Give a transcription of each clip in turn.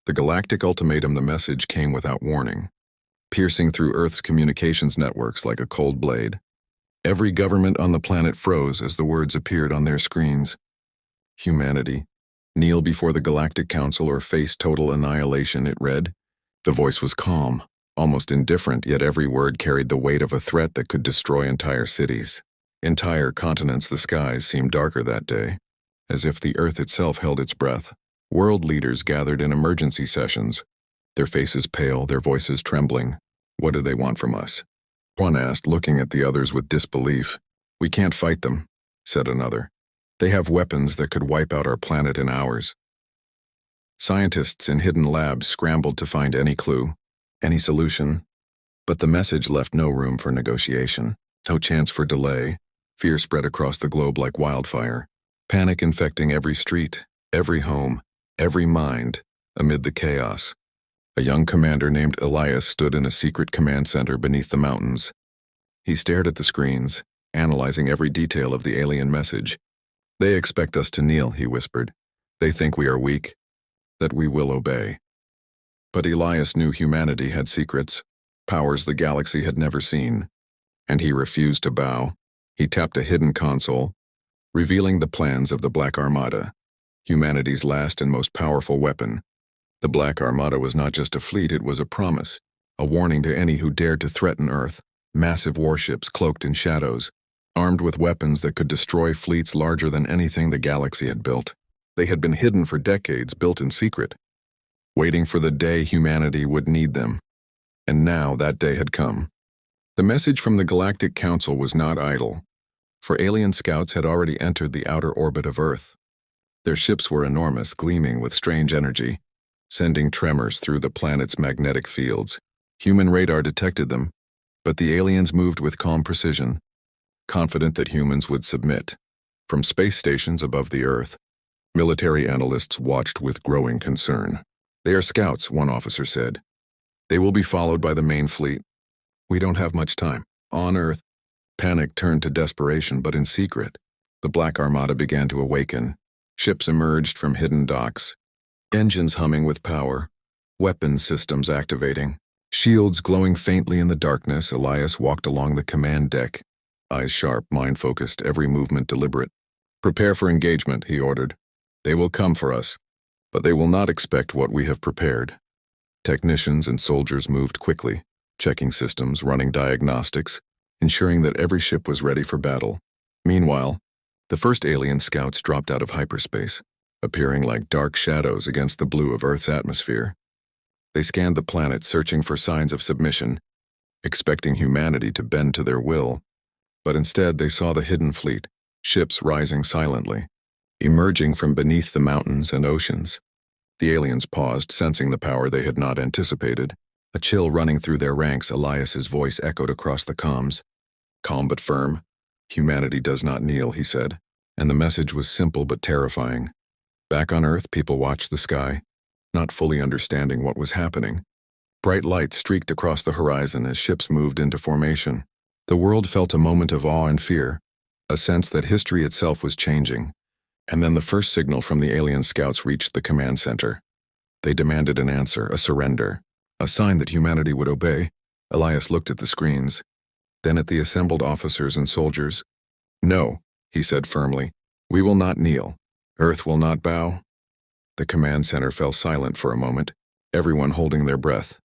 The galactic ultimatum, the message, came without warning, piercing through Earth's communications networks like a cold blade. Every government on the planet froze as the words appeared on their screens. Humanity, kneel before the Galactic Council or face total annihilation, it read. The voice was calm, almost indifferent, yet every word carried the weight of a threat that could destroy entire cities. Entire continents. The skies seemed darker that day, as if the Earth itself held its breath. World leaders gathered in emergency sessions, their faces pale, their voices trembling. What do they want from us? One asked, looking at the others with disbelief. We can't fight them, said another. They have weapons that could wipe out our planet in hours. Scientists in hidden labs scrambled to find any clue, any solution, but the message left no room for negotiation, no chance for delay. Fear spread across the globe like wildfire, panic infecting every street, every home, every mind. Amid the chaos, a young commander named Elias stood in a secret command center beneath the mountains. He stared at the screens, analyzing every detail of the alien message. They expect us to kneel, he whispered. They think we are weak, that we will obey. But Elias knew humanity had secrets, powers the galaxy had never seen, and he refused to bow. He tapped a hidden console, revealing the plans of the Black Armada, humanity's last and most powerful weapon. The Black Armada was not just a fleet, it was a promise, a warning to any who dared to threaten Earth. Massive warships cloaked in shadows, armed with weapons that could destroy fleets larger than anything the galaxy had built. They had been hidden for decades, built in secret, waiting for the day humanity would need them. And now that day had come. The message from the Galactic Council was not idle, for alien scouts had already entered the outer orbit of Earth. Their ships were enormous, gleaming with strange energy, sending tremors through the planet's magnetic fields. Human radar detected them, but the aliens moved with calm precision, confident that humans would submit. From space stations above the Earth, military analysts watched with growing concern. They are scouts, one officer said. They will be followed by the main fleet. We don't have much time. On Earth, panic turned to desperation, but in secret, the Black Armada began to awaken. Ships emerged from hidden docks, engines humming with power, weapons systems activating, shields glowing faintly in the darkness. Elias walked along the command deck, eyes sharp, mind focused, every movement deliberate. Prepare for engagement, he ordered. They will come for us, but they will not expect what we have prepared. Technicians and soldiers moved quickly, checking systems, running diagnostics, ensuring that every ship was ready for battle. Meanwhile, the first alien scouts dropped out of hyperspace, appearing like dark shadows against the blue of Earth's atmosphere. They scanned the planet, searching for signs of submission, expecting humanity to bend to their will. But instead they saw the hidden fleet, ships rising silently, emerging from beneath the mountains and oceans. The aliens paused, sensing the power they had not anticipated. A chill running through their ranks, Elias's voice echoed across the comms. Calm but firm. Humanity does not kneel, he said, and the message was simple but terrifying. Back on Earth, people watched the sky, not fully understanding what was happening. Bright lights streaked across the horizon as ships moved into formation. The world felt a moment of awe and fear, a sense that history itself was changing. And then the first signal from the alien scouts reached the command center. They demanded an answer, a surrender, a sign that humanity would obey. Elias looked at the screens, then at the assembled officers and soldiers. No, he said firmly, we will not kneel. Earth will not bow. The command center fell silent for a moment, everyone holding their breath.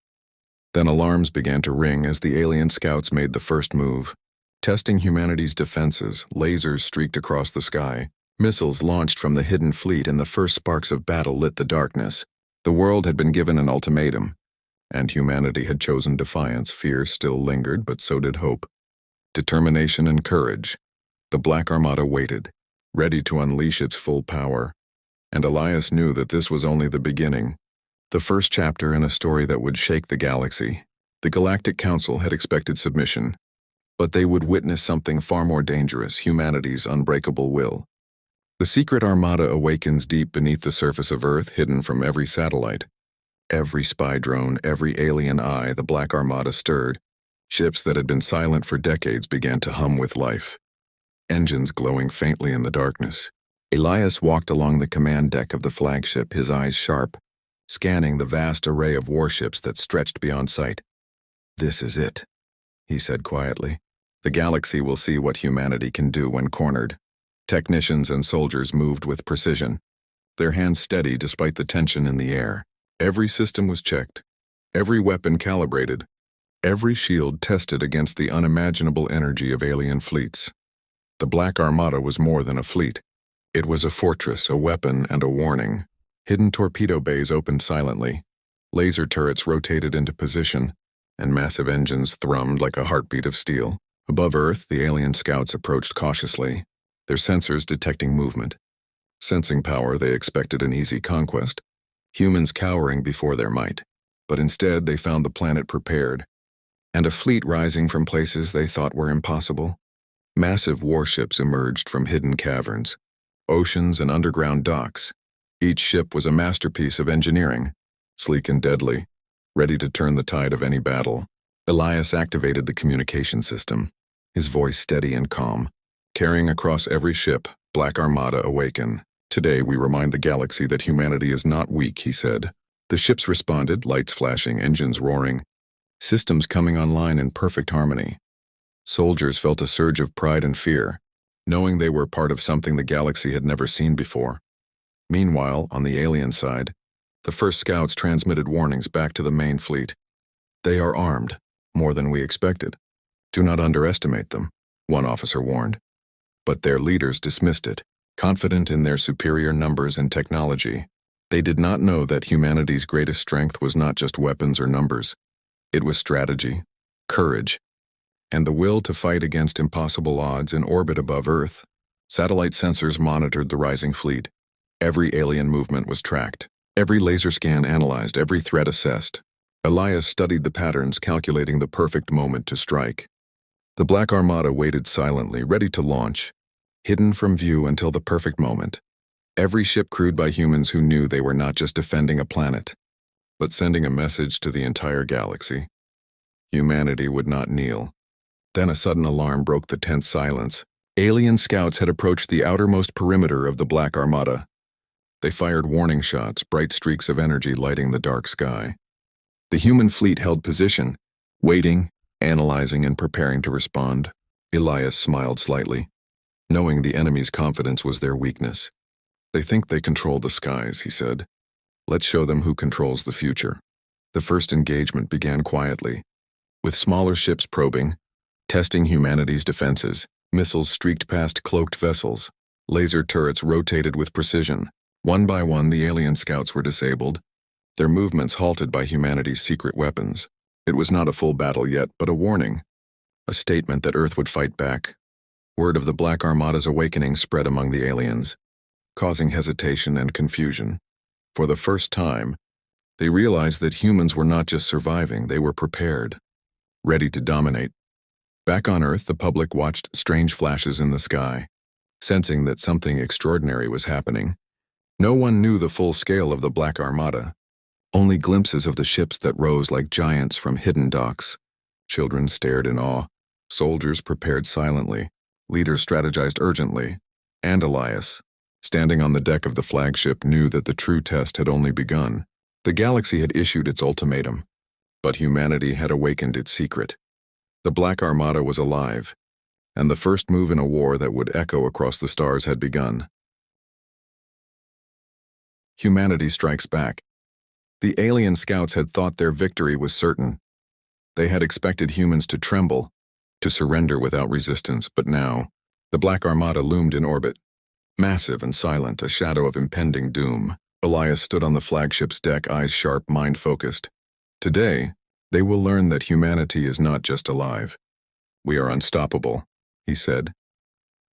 Then alarms began to ring as the alien scouts made the first move. Testing humanity's defenses, lasers streaked across the sky. Missiles launched from the hidden fleet, and the first sparks of battle lit the darkness. The world had been given an ultimatum, and humanity had chosen defiance. Fear still lingered, but so did hope. Determination and courage. The Black Armada waited, ready to unleash its full power. And Elias knew that this was only the beginning, the first chapter in a story that would shake the galaxy. The Galactic Council had expected submission, but they would witness something far more dangerous, humanity's unbreakable will. The secret armada awakens deep beneath the surface of Earth, hidden from every satellite. Every spy drone, every alien eye, the Black Armada stirred. Ships that had been silent for decades began to hum with life, engines glowing faintly in the darkness. Elias walked along the command deck of the flagship, his eyes sharp, scanning the vast array of warships that stretched beyond sight. "This is it," he said quietly. "The galaxy will see what humanity can do when cornered." Technicians and soldiers moved with precision, their hands steady despite the tension in the air. Every system was checked, every weapon calibrated, every shield tested against the unimaginable energy of alien fleets. The Black Armada was more than a fleet. It was a fortress, a weapon, and a warning. Hidden torpedo bays opened silently, laser turrets rotated into position, and massive engines thrummed like a heartbeat of steel. Above Earth, the alien scouts approached cautiously, their sensors detecting movement. Sensing power, they expected an easy conquest, humans cowering before their might. But instead, they found the planet prepared, and a fleet rising from places they thought were impossible. Massive warships emerged from hidden caverns, oceans and underground docks. Each ship was a masterpiece of engineering, sleek and deadly, ready to turn the tide of any battle. Elias activated the communication system, his voice steady and calm. Carrying across every ship, Black Armada awaken. "Today we remind the galaxy that humanity is not weak," he said. The ships responded, lights flashing, engines roaring, systems coming online in perfect harmony. Soldiers felt a surge of pride and fear, knowing they were part of something the galaxy had never seen before. Meanwhile, on the alien side, the first scouts transmitted warnings back to the main fleet. "They are armed, more than we expected. Do not underestimate them," one officer warned. But their leaders dismissed it, confident in their superior numbers and technology. They did not know that humanity's greatest strength was not just weapons or numbers. It was strategy, courage, and the will to fight against impossible odds in orbit above Earth. Satellite sensors monitored the rising fleet. Every alien movement was tracked, every laser scan analyzed, every threat assessed. Elias studied the patterns, calculating the perfect moment to strike. The Black Armada waited silently, ready to launch, hidden from view until the perfect moment. Every ship crewed by humans who knew they were not just defending a planet, but sending a message to the entire galaxy. Humanity would not kneel. Then a sudden alarm broke the tense silence. Alien scouts had approached the outermost perimeter of the Black Armada. They fired warning shots, bright streaks of energy lighting the dark sky. The human fleet held position, waiting, analyzing, and preparing to respond. Elias smiled slightly, knowing the enemy's confidence was their weakness. "They think they control the skies," he said. "Let's show them who controls the future." The first engagement began quietly, with smaller ships probing, testing humanity's defenses. Missiles streaked past cloaked vessels. Laser turrets rotated with precision. One by one, the alien scouts were disabled, their movements halted by humanity's secret weapons. It was not a full battle yet, but a warning, a statement that Earth would fight back. Word of the Black Armada's awakening spread among the aliens, causing hesitation and confusion. For the first time, they realized that humans were not just surviving, they were prepared, ready to dominate. Back on Earth, the public watched strange flashes in the sky, sensing that something extraordinary was happening. No one knew the full scale of the Black Armada, only glimpses of the ships that rose like giants from hidden docks. Children stared in awe, soldiers prepared silently, leaders strategized urgently, and Elias, standing on the deck of the flagship, knew that the true test had only begun. The galaxy had issued its ultimatum, but humanity had awakened its secret. The Black Armada was alive, and the first move in a war that would echo across the stars had begun. Humanity strikes back. The alien scouts had thought their victory was certain. They had expected humans to tremble, to surrender without resistance, but now, the Black Armada loomed in orbit, massive and silent, a shadow of impending doom. Elias stood on the flagship's deck, eyes sharp, mind focused. Today, they will learn that humanity is not just alive. "We are unstoppable," he said.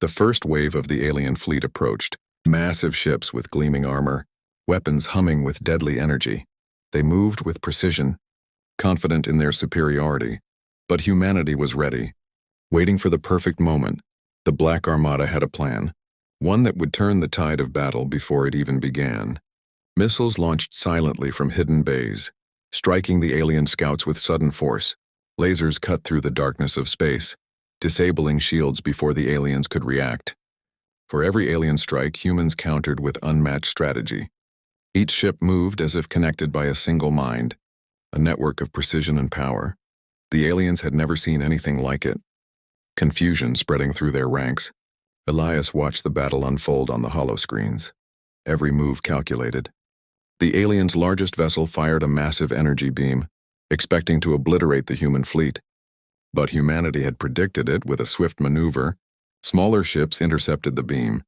The first wave of the alien fleet approached, massive ships with gleaming armor, weapons humming with deadly energy. They moved with precision, confident in their superiority. But humanity was ready, waiting for the perfect moment. The Black Armada had a plan, one that would turn the tide of battle before it even began. Missiles launched silently from hidden bays, striking the alien scouts with sudden force. Lasers cut through the darkness of space, disabling shields before the aliens could react. For every alien strike, humans countered with unmatched strategy. Each ship moved as if connected by a single mind, a network of precision and power. The aliens had never seen anything like it. Confusion spreading through their ranks, Elias watched the battle unfold on the holoscreens. Every move calculated. The aliens' largest vessel fired a massive energy beam, expecting to obliterate the human fleet. But humanity had predicted it with a swift maneuver. Smaller ships intercepted the beam,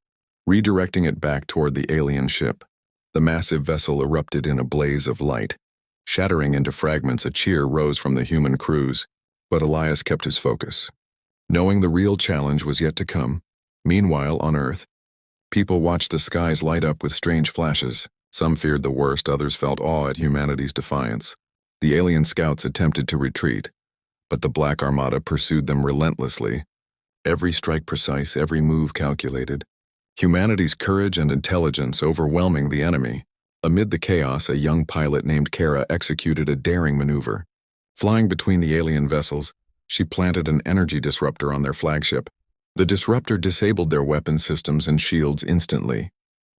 redirecting it back toward the alien ship. The massive vessel erupted in a blaze of light. Shattering into fragments, a cheer rose from the human crews, but Elias kept his focus, knowing the real challenge was yet to come. Meanwhile, on Earth, people watched the skies light up with strange flashes. Some feared the worst, others felt awe at humanity's defiance. The alien scouts attempted to retreat, but the Black Armada pursued them relentlessly. Every strike precise, every move calculated. Humanity's courage and intelligence overwhelming the enemy. Amid the chaos, a young pilot named Kara executed a daring maneuver. Flying between the alien vessels, she planted an energy disruptor on their flagship. The disruptor disabled their weapon systems and shields instantly.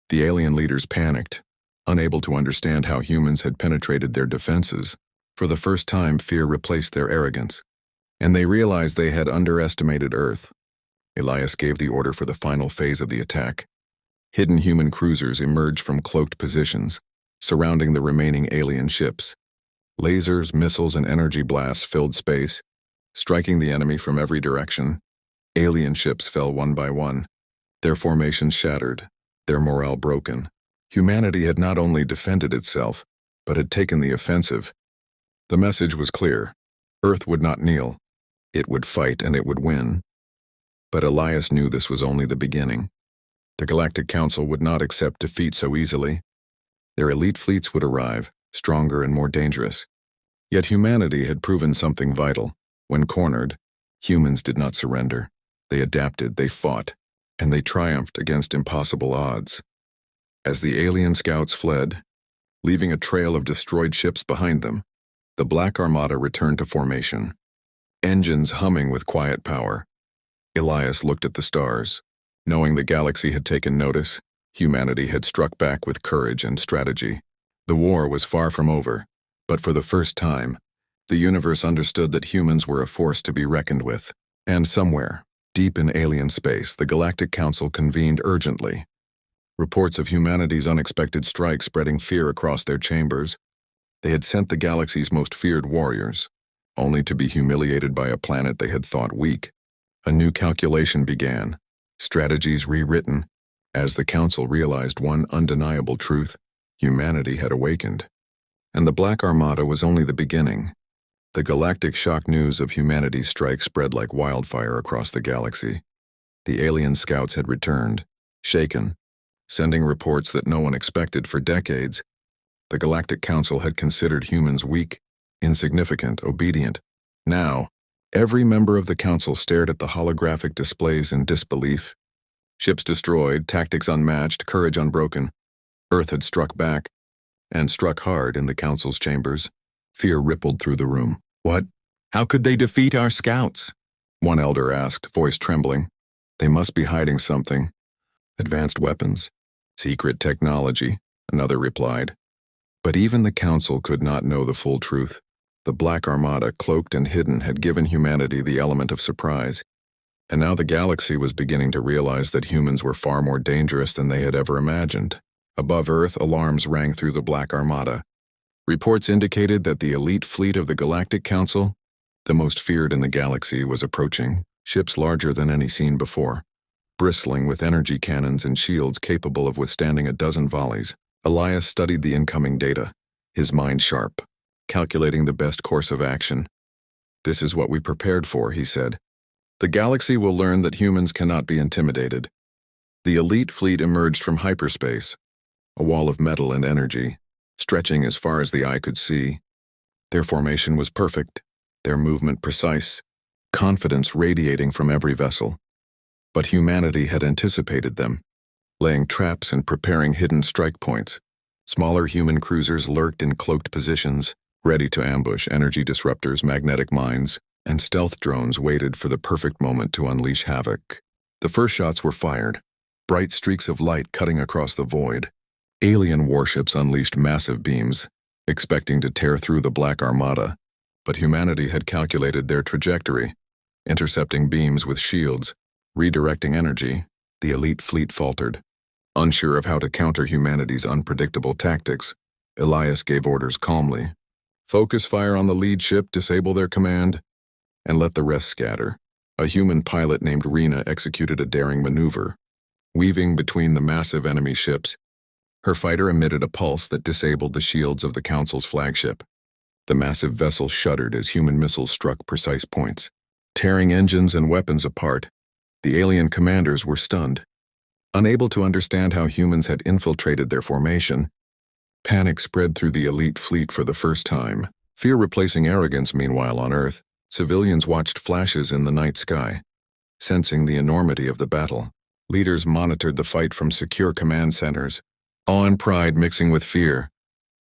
The alien leaders panicked, unable to understand how humans had penetrated their defenses. For the first time, fear replaced their arrogance, and they realized they had underestimated Earth. Elias gave the order for the final phase of the attack. Hidden human cruisers emerged from cloaked positions, surrounding the remaining alien ships. Lasers, missiles, and energy blasts filled space, striking the enemy from every direction. Alien ships fell one by one, their formations shattered, their morale broken. Humanity had not only defended itself, but had taken the offensive. The message was clear. Earth would not kneel. It would fight, and it would win. But Elias knew this was only the beginning. The Galactic Council would not accept defeat so easily. Their elite fleets would arrive, stronger and more dangerous. Yet humanity had proven something vital. When cornered, humans did not surrender. They adapted, they fought, and they triumphed against impossible odds. As the alien scouts fled, leaving a trail of destroyed ships behind them, the Black Armada returned to formation, engines humming with quiet power. Elias looked at the stars. Knowing the galaxy had taken notice, humanity had struck back with courage and strategy. The war was far from over, but for the first time, the universe understood that humans were a force to be reckoned with. And somewhere, deep in alien space, the Galactic Council convened urgently. Reports of humanity's unexpected strike spreading fear across their chambers. They had sent the galaxy's most feared warriors, only to be humiliated by a planet they had thought weak. A new calculation began, strategies rewritten. As the Council realized one undeniable truth, humanity had awakened. And the Black Armada was only the beginning. The galactic shock news of humanity's strike spread like wildfire across the galaxy. The alien scouts had returned, shaken, sending reports that no one expected for decades. The Galactic Council had considered humans weak, insignificant, obedient. Now, every member of the Council stared at the holographic displays in disbelief. Ships destroyed, tactics unmatched, courage unbroken. Earth had struck back, and struck hard in the Council's chambers. Fear rippled through the room. What? How could they defeat our scouts? One elder asked, voice trembling. They must be hiding something. Advanced weapons, secret technology, another replied. But even the Council could not know the full truth. The Black Armada, cloaked and hidden, had given humanity the element of surprise. And now the galaxy was beginning to realize that humans were far more dangerous than they had ever imagined. Above Earth, alarms rang through the Black Armada. Reports indicated that the elite fleet of the Galactic Council, the most feared in the galaxy, was approaching, ships larger than any seen before, bristling with energy cannons and shields capable of withstanding a dozen volleys. Elias studied the incoming data, his mind sharp, calculating the best course of action. This is what we prepared for, he said. The galaxy will learn that humans cannot be intimidated. The elite fleet emerged from hyperspace, a wall of metal and energy, stretching as far as the eye could see. Their formation was perfect, their movement precise, confidence radiating from every vessel. But humanity had anticipated them, laying traps and preparing hidden strike points. Smaller human cruisers lurked in cloaked positions, ready to ambush. Energy disruptors, magnetic mines, and stealth drones waited for the perfect moment to unleash havoc. The first shots were fired, bright streaks of light cutting across the void. Alien warships unleashed massive beams, expecting to tear through the Black Armada, but humanity had calculated their trajectory, intercepting beams with shields, redirecting energy. The elite fleet faltered. Unsure of how to counter humanity's unpredictable tactics, Elias gave orders calmly. Focus fire on the lead ship, disable their command, and let the rest scatter. A human pilot named Rena executed a daring maneuver. Weaving between the massive enemy ships, her fighter emitted a pulse that disabled the shields of the Council's flagship. The massive vessel shuddered as human missiles struck precise points, tearing engines and weapons apart. The alien commanders were stunned. Unable to understand how humans had infiltrated their formation, panic spread through the elite fleet for the first time. Fear replacing arrogance. Meanwhile on Earth, civilians watched flashes in the night sky. Sensing the enormity of the battle, leaders monitored the fight from secure command centers. Awe and pride mixing with fear.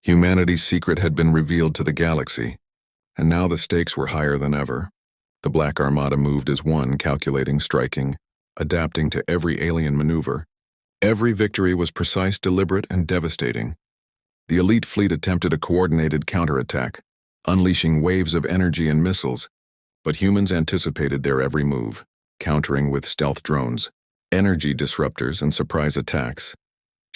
Humanity's secret had been revealed to the galaxy, and now the stakes were higher than ever. The Black Armada moved as one, calculating, striking, adapting to every alien maneuver. Every victory was precise, deliberate, and devastating. The elite fleet attempted a coordinated counterattack, unleashing waves of energy and missiles, but humans anticipated their every move, countering with stealth drones, energy disruptors, and surprise attacks.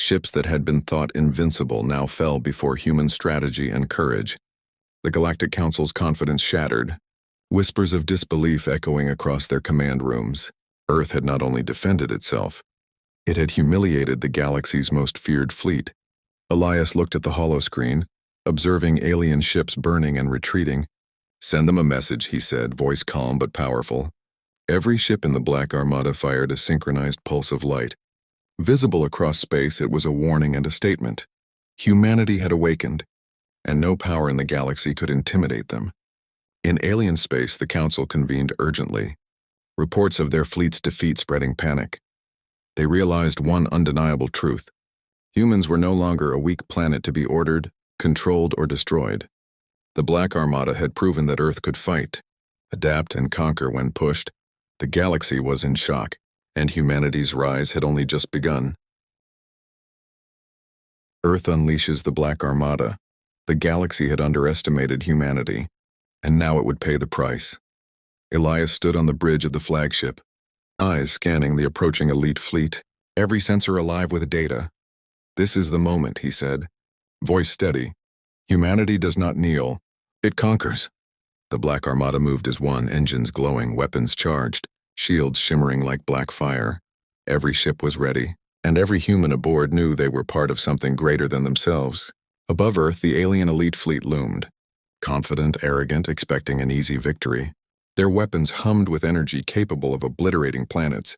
Ships that had been thought invincible now fell before human strategy and courage. The Galactic Council's confidence shattered, whispers of disbelief echoing across their command rooms. Earth had not only defended itself, it had humiliated the galaxy's most feared fleet. Elias looked at the holoscreen, observing alien ships burning and retreating. "Send them a message," he said, voice calm but powerful. Every ship in the Black Armada fired a synchronized pulse of light. Visible across space, it was a warning and a statement. Humanity had awakened, and no power in the galaxy could intimidate them. In alien space, the Council convened urgently, reports of their fleet's defeat spreading panic. They realized one undeniable truth. Humans were no longer a weak planet to be ordered, controlled, or destroyed. The Black Armada had proven that Earth could fight, adapt, and conquer when pushed. The galaxy was in shock, and humanity's rise had only just begun. Earth unleashes the Black Armada. The galaxy had underestimated humanity, and now it would pay the price. Elias stood on the bridge of the flagship, eyes scanning the approaching elite fleet, every sensor alive with data. "This is the moment," he said, voice steady. "Humanity does not kneel, it conquers." The Black Armada moved as one, engines glowing, weapons charged, shields shimmering like black fire. Every ship was ready, and every human aboard knew they were part of something greater than themselves. Above Earth, the alien elite fleet loomed, confident, arrogant, expecting an easy victory. Their weapons hummed with energy capable of obliterating planets,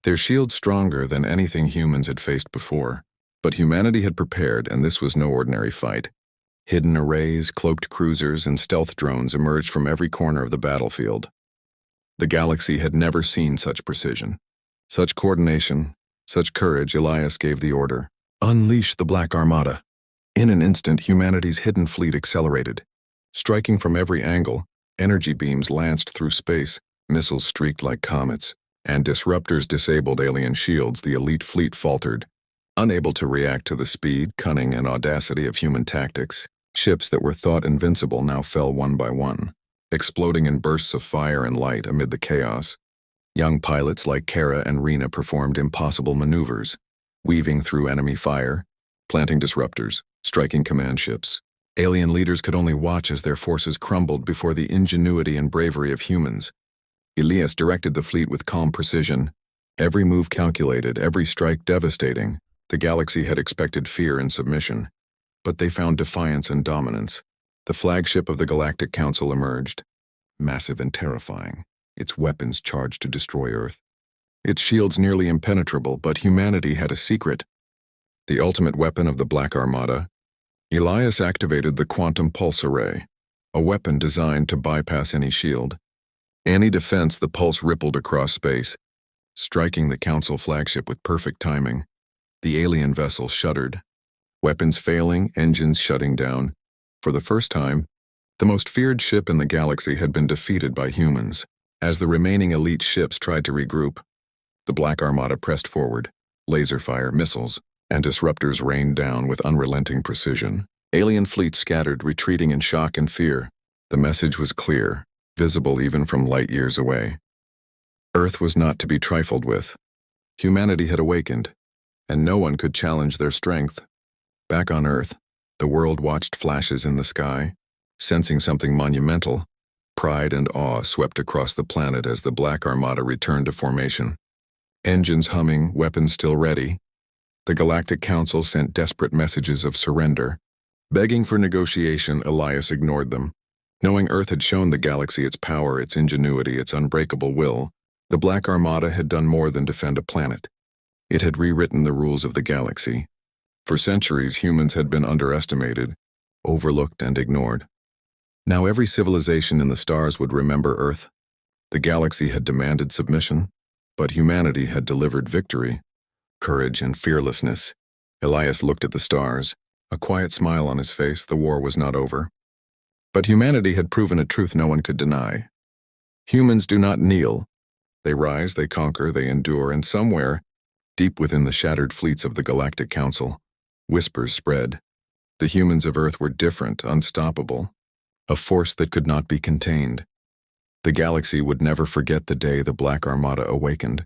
their shields stronger than anything humans had faced before. But humanity had prepared, and this was no ordinary fight. Hidden arrays, cloaked cruisers, and stealth drones emerged from every corner of the battlefield. The galaxy had never seen such precision, such coordination, such courage. Elias gave the order, "Unleash the Black Armada." In an instant, humanity's hidden fleet accelerated. Striking from every angle, energy beams lanced through space, missiles streaked like comets, and disruptors disabled alien shields. The elite fleet faltered, unable to react to the speed, cunning, and audacity of human tactics. Ships that were thought invincible now fell one by one, exploding in bursts of fire and light amid the chaos. Young pilots like Kara and Rena performed impossible maneuvers, weaving through enemy fire, planting disruptors, striking command ships. Alien leaders could only watch as their forces crumbled before the ingenuity and bravery of humans. Elias directed the fleet with calm precision, every move calculated, every strike devastating. The galaxy had expected fear and submission, but they found defiance and dominance. The flagship of the Galactic Council emerged, massive and terrifying, its weapons charged to destroy Earth. Its shields nearly impenetrable, but humanity had a secret. The ultimate weapon of the Black Armada. Elias activated the quantum pulse array, a weapon designed to bypass any shield. Any defense, the pulse rippled across space, striking the Council flagship with perfect timing. The alien vessel shuddered, weapons failing, engines shutting down. For the first time, the most feared ship in the galaxy had been defeated by humans. As the remaining elite ships tried to regroup, the Black Armada pressed forward, laser fire, missiles, and disruptors rained down with unrelenting precision. Alien fleets scattered, retreating in shock and fear. The message was clear, visible even from light years away. Earth was not to be trifled with. Humanity had awakened, and no one could challenge their strength. Back on Earth, the world watched flashes in the sky, sensing something monumental. Pride and awe swept across the planet as the Black Armada returned to formation. Engines humming, weapons still ready. The Galactic Council sent desperate messages of surrender. Begging for negotiation, Elias ignored them. Knowing Earth had shown the galaxy its power, its ingenuity, its unbreakable will, the Black Armada had done more than defend a planet. It had rewritten the rules of the galaxy. For centuries, humans had been underestimated, overlooked, and ignored. Now every civilization in the stars would remember Earth. The galaxy had demanded submission, but humanity had delivered victory, courage, and fearlessness. Elias looked at the stars, a quiet smile on his face. The war was not over. But humanity had proven a truth no one could deny. Humans do not kneel. They rise, they conquer, they endure, and somewhere, deep within the shattered fleets of the Galactic Council, whispers spread. The humans of Earth were different, unstoppable, a force that could not be contained. The galaxy would never forget the day the Black Armada awakened,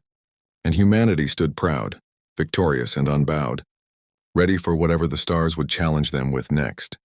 and humanity stood proud, victorious and unbowed, ready for whatever the stars would challenge them with next.